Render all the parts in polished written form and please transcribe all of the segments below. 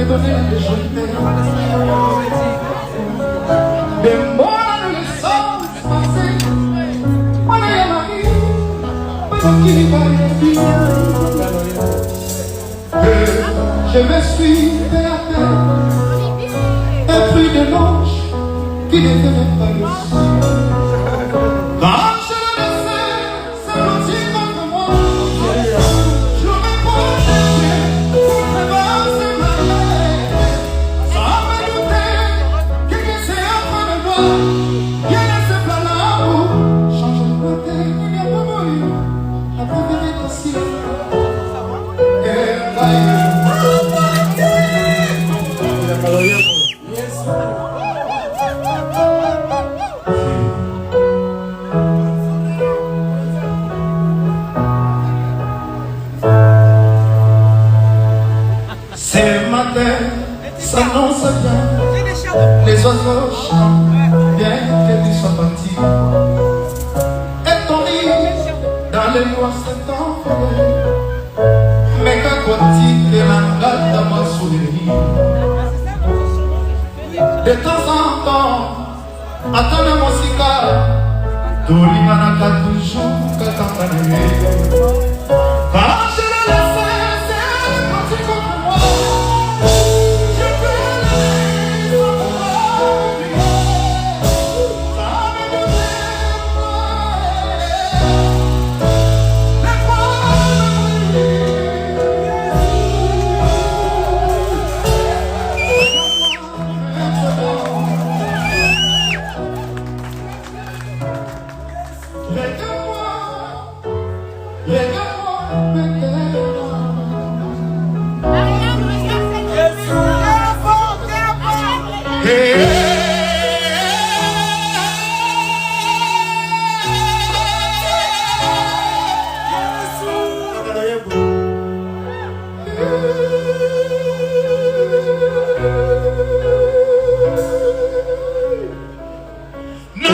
m'avait donné les jeunes des mots dans les sens passés. On est à Marie, pendant qu'il va y je me suis fait un fruit de l'ange qui n'était même pas le sien. Quand je le laissais s'aplaudir contre moi, je me protégeais pour prévenir ma mère. Sans me douter qu'il était en train de voir, il laissait plein l'amour. Change de côté, il n'y a pas moyen. La première est aussi. Ce matin s'annonce bien, les oiseaux chantent, bien que tu sois parti. Et ton lit dans les mois s'est envolé, mais qu'à côté de la gâte à ma souvenir. De temps en temps, attends le musica, Tolinganaka toujours Katamanaye. Quand je le laissais, c'est parti contre moi. Je peux aller sans pouvoir oublier. Ça me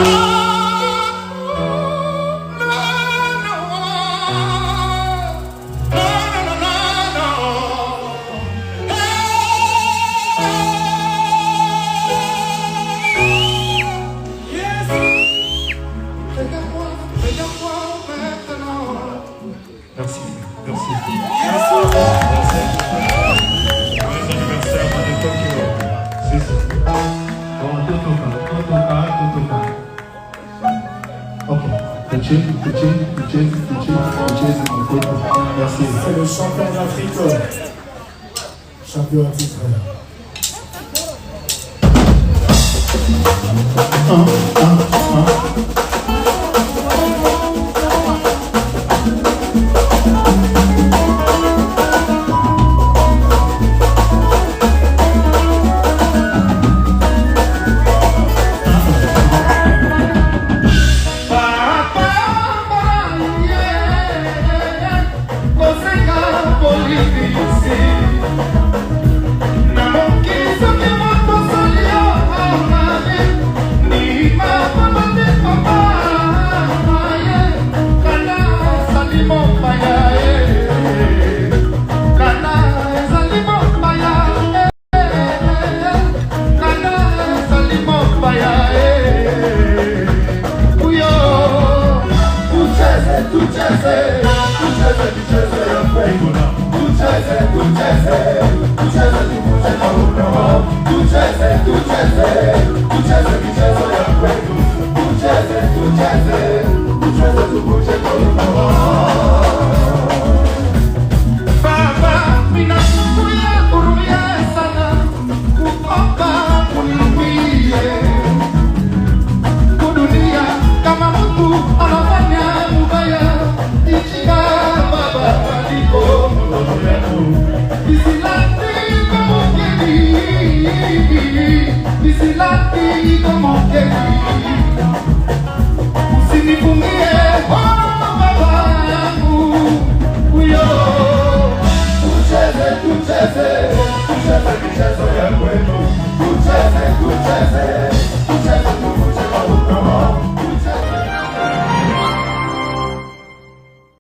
Merci, merci. Joyeux anniversaire, Mane Tokyo. C'est ça. Bon, Totoka. Ok. Merci. C'est le champion d'Afrique. Champion d'Afrique. Tucheze, tucheze michezo ya kwetu, tucheze, tucheze.